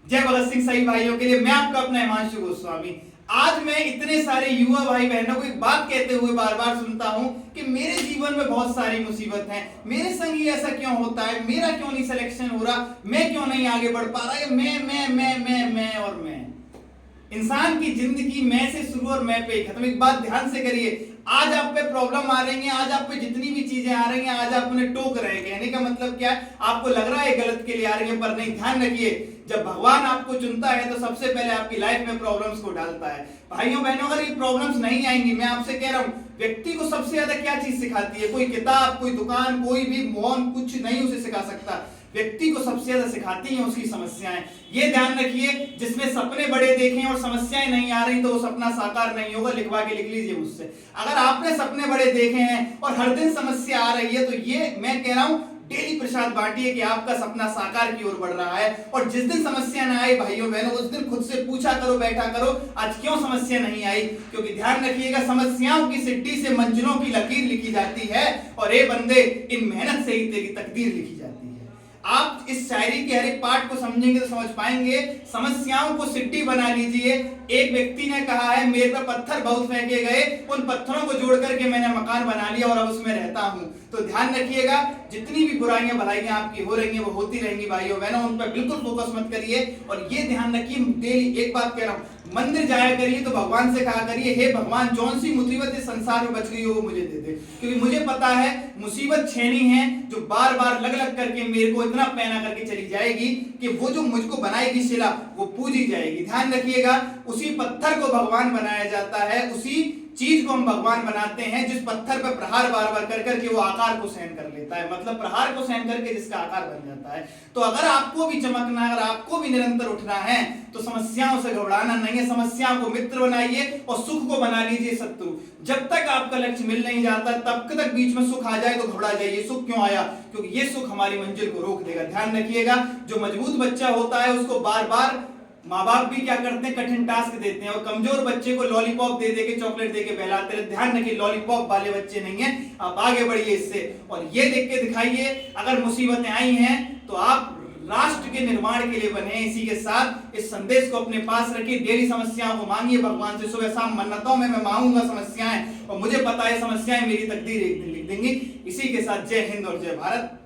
जय भगत सिंह सही भाइयों के लिए मैं आपका अपना हिमांशु गोस्वामी। आज मैं इतने सारे युवा भाई बहनों को एक बात कहते हुए बार बार सुनता हूं कि मेरे जीवन में बहुत सारी मुसीबत है, मेरे संग ही ऐसा क्यों होता है, मेरा क्यों नहीं सिलेक्शन हो रहा, मैं क्यों नहीं आगे बढ़ पा रहा, मैं और मैं। इंसान की जिंदगी मैं से शुरू और मैं पे खत्म। एक बात ध्यान से करिए, आज आप पे प्रॉब्लम आ रही है, आज आप पे जितनी भी चीजें आ रही हैं, आज आप उन्हें टोक रहे हैं, कहने का मतलब क्या है, आपको लग रहा है गलत के लिए आ रही है, पर नहीं। ध्यान रखिए, जब भगवान आपको चुनता है तो सबसे पहले आपकी लाइफ में प्रॉब्लम्स को डालता है। भाइयों बहनों, अगर ये प्रॉब्लम्स नहीं आएंगी, मैं आपसे कह रहा हूं, व्यक्ति को सबसे ज्यादा क्या चीज सिखाती है? कोई किताब, कोई दुकान, कोई भी मौन कुछ नहीं उसे सिखा सकता। व्यक्ति को सबसे ज्यादा सिखाती हैं उसकी समस्याएं। ये ध्यान रखिए, जिसमें सपने बड़े देखें और समस्याएं नहीं आ रही तो वो सपना साकार नहीं होगा। लिखवा के लिख लीजिए मुझसे। अगर आपने सपने बड़े देखे हैं और हर दिन समस्या आ रही है तो ये मैं कह रहा हूं, डेली प्रसाद बांटिए कि आपका सपना साकार की ओर बढ़ रहा है। और जिस दिन समस्या ना आए भाइयों बहनों, उस दिन खुद से पूछा करो, बैठा करो, आज क्यों समस्या नहीं आई। क्योंकि ध्यान रखिएगा, समस्याओं की सिट्टी से मंजिलों की लकीर लिखी जाती है और ए बंदे, इन मेहनत से ही तेरी तकदीर लिखी जाती है। आप इस शायरी के हर एक पार्ट को समझेंगे तो समझ पाएंगे। समस्याओं को सिट्टी बना लीजिए। एक व्यक्ति ने कहा है, मेरे पे पत्थर बहुत फेंके गए, उन पत्थरों को जोड़ करके मैंने मकान बना लिया और अब उसमें रहता हूं। तो ध्यान रखिएगा, जितनी भी बुराइयां भलाइयां आपकी हो रही हैं वो होती रहेंगी भाइयों बहनों, उन पर बिल्कुल फोकस मत करिए। और ये ध्यान रखिए, डेली एक बात कह रहा हूं, मंदिर जाया करिए तो भगवान से कहा करिए, हे भगवान, जौन सी मुसीबत इस संसार में बच गई हो वो मुझे दे दे। क्योंकि मुझे पता है मुसीबत छेनी है जो बार बार लग लग करके मेरे को इतना पैना करके चली जाएगी कि वो जो मुझको बनाएगी शिला वो पूजी जाएगी। ध्यान रखिएगा, उसी पत्थर को भगवान बनाया जाता है, उसी चीज को हम भगवान बनाते हैं जिस पत्थर पर प्रहार बार बार कर करके वो आकार को सहन कर लेता है, मतलब प्रहार को सहन करके जिसका आकार बन जाता है। तो अगर आपको भी चमकना है, अगर आपको भी निरंतर उठना है तो समस्याओं से घबराना नहीं है। समस्याओं को मित्र बनाइए और सुख को बना लीजिए शत्रु। जब तक आपका लक्ष्य मिल नहीं जाता तब तक बीच में सुख आ जाए तो घबरा जाइए, सुख क्यों आया, क्योंकि ये सुख हमारी मंजिल को रोक देगा। ध्यान रखिएगा, जो मजबूत बच्चा होता है उसको बार बार माँ बाप भी क्या करते हैं, कठिन टास्क देते हैं और कमजोर बच्चे को लॉलीपॉप दे देके, चॉकलेट देके बहलाते हैं। ध्यान रखिए, लॉलीपॉप वाले बच्चे नहीं हैं, आप आगे बढ़िए इससे और ये देख के दिखाइए। अगर मुसीबतें आई हैं तो आप राष्ट्र के निर्माण के लिए बने। इसी के साथ इस संदेश को अपने पास रखिए। डेली समस्याओं को मांगिए भगवान से, सुबह शाम मन्नतों में मैं मांगूंगा समस्याएं और मुझे पता है समस्याएं मेरी तकदीर एक दिन लिख देंगी। इसी के साथ जय हिंद और जय भारत।